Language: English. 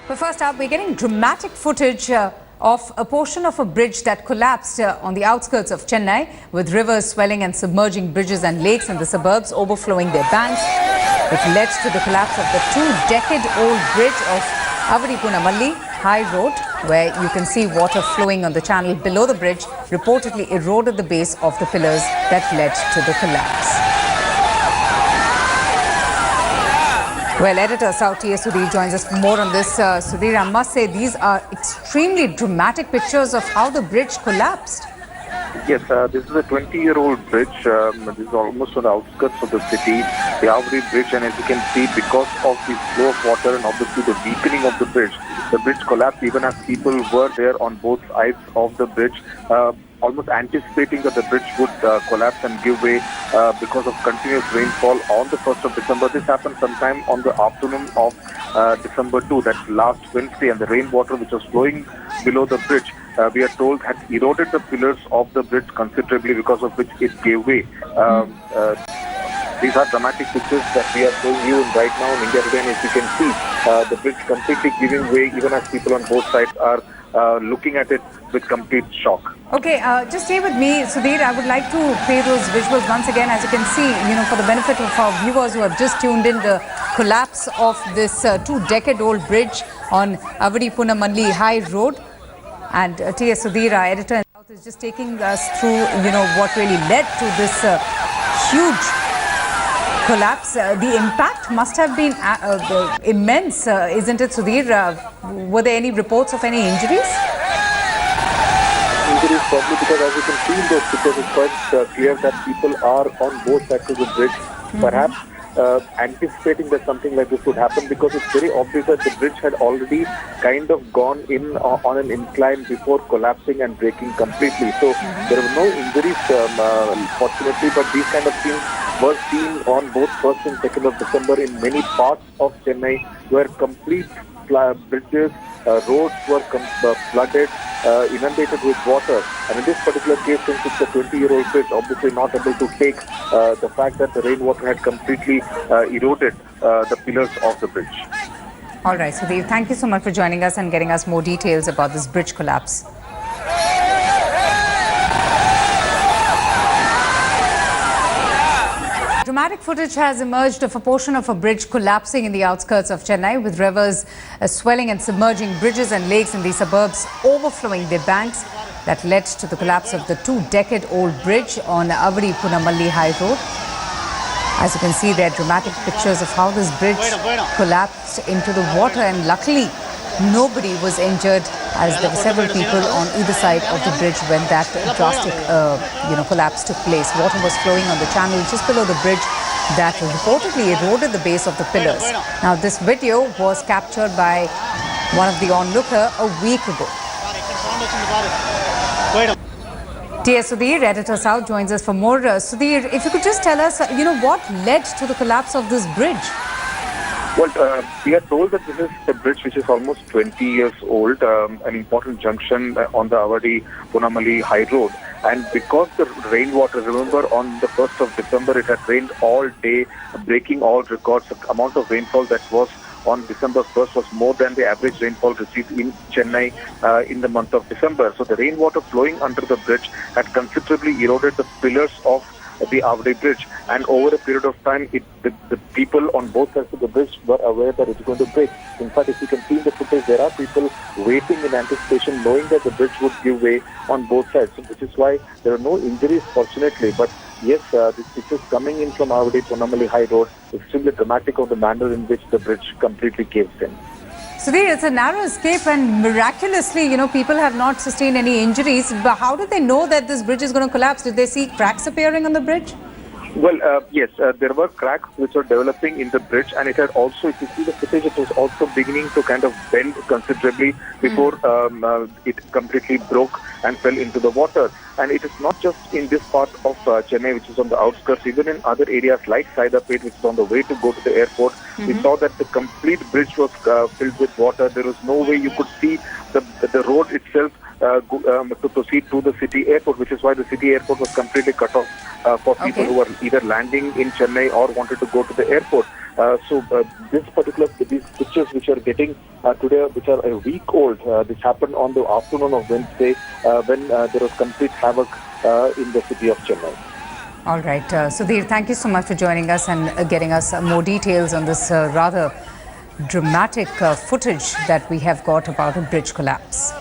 But first up, we're getting dramatic footage of a portion of a bridge that collapsed on the outskirts of Chennai, with rivers swelling and submerging bridges and lakes in the suburbs, overflowing their banks. It led to the collapse of the two-decade-old bridge of Avadi-Punamalli High Road, where you can see water flowing on the channel below the bridge, reportedly eroded the base of the pillars that led to the collapse. Well, editor South T.S. Sudhir joins us for more on this. Sudhir, I must say these are extremely dramatic pictures of how the bridge collapsed. Yes, this is a 20-year-old bridge. This is almost on the outskirts of the city, the Avadi Bridge, and as you can see, because of the flow of water and obviously the weakening of the bridge collapsed even as people were there on both sides of the bridge, almost anticipating that the bridge would collapse and give way because of continuous rainfall on the 1st of December. This happened sometime on the afternoon of December 2, that's last Wednesday, and the rainwater which was flowing below the bridge, we are told, had eroded the pillars of the bridge considerably, because of which it gave way. These are dramatic pictures that we are showing you right now in India today, and as you can see, the bridge completely giving way, even as people on both sides are looking at it with complete shock. Okay, just stay with me, Sudhir. I would like to play those visuals once again. As you can see, for the benefit of our viewers who have just tuned in, the collapse of this two-decade-old bridge on Avadi-Punamalli High Road. And T.S. Sudhir, our editor in South, is just taking us through, what really led to this huge collapse. The impact must have been immense, isn't it, Sudhir? Were there any reports of any injuries? Injuries probably, because as you can see in those pictures, it's quite clear that people are on both sides of the bridge, perhaps anticipating that something like this would happen, because it's very obvious that the bridge had already kind of gone in on an incline before collapsing and breaking completely. So there were no injuries, fortunately, but these kind of things were seen on both 1st and 2nd of December in many parts of Chennai, where complete bridges, roads were flooded, inundated with water. And in this particular case, since it's a 20-year-old bridge, obviously not able to take the fact that the rainwater had completely eroded the pillars of the bridge. All right, Sudhir, thank you so much for joining us and getting us more details about this bridge collapse. Dramatic footage has emerged of a portion of a bridge collapsing in the outskirts of Chennai, with rivers swelling and submerging bridges and lakes in the suburbs, overflowing their banks. That led to the collapse of the two-decade-old bridge on Avadi-Punamalli High Road. As you can see, there are dramatic pictures of how this bridge collapsed into the water, and luckily nobody was injured, as there were several people on either side of the bridge when that drastic collapse took place. Water was flowing on the channel just below the bridge that reportedly eroded the base of the pillars. Now, this video was captured by one of the onlooker a week ago. T.S. Sudhir, editor South, joins us for more. Sudhir, if you could just tell us, what led to the collapse of this bridge? Well, we are told that this is a bridge which is almost 20 years old, an important junction on the Avadi-Punamalli High Road. And because the rainwater, remember, on the 1st of December, it had rained all day, breaking all records. The amount of rainfall that was on December 1st was more than the average rainfall received in Chennai in the month of December. So the rainwater flowing under the bridge had considerably eroded the pillars of the Avadi Bridge, and over a period of time, the people on both sides of the bridge were aware that it's going to break. In fact, if you can see in the footage, there are people waiting in anticipation, knowing that the bridge would give way on both sides, which is why there are no injuries, fortunately. But yes, this picture coming in from Avadi-Punamalli High Road, extremely dramatic of the manner in which the bridge completely caves in. Sudhir, it's a narrow escape, and miraculously, people have not sustained any injuries. But how did they know that this bridge is going to collapse? Did they see cracks appearing on the bridge? Well, yes, there were cracks which were developing in the bridge, and it had also, if you see the footage, it was also beginning to kind of bend considerably before it completely broke and fell into the water. And it is not just in this part of Chennai, which is on the outskirts, even in other areas like Saidapet, which is on the way to go to the airport. We saw that the complete bridge was filled with water. There was no way you could see the road itself to proceed to the city airport, which is why the city airport was completely cut off for people who were either landing in Chennai or wanted to go to the airport. These pictures which are getting today, which are a week old, this happened on the afternoon of Wednesday when there was complete havoc in the city of Chennai. All right. Sudhir, thank you so much for joining us and getting us more details on this rather dramatic footage that we have got about a bridge collapse.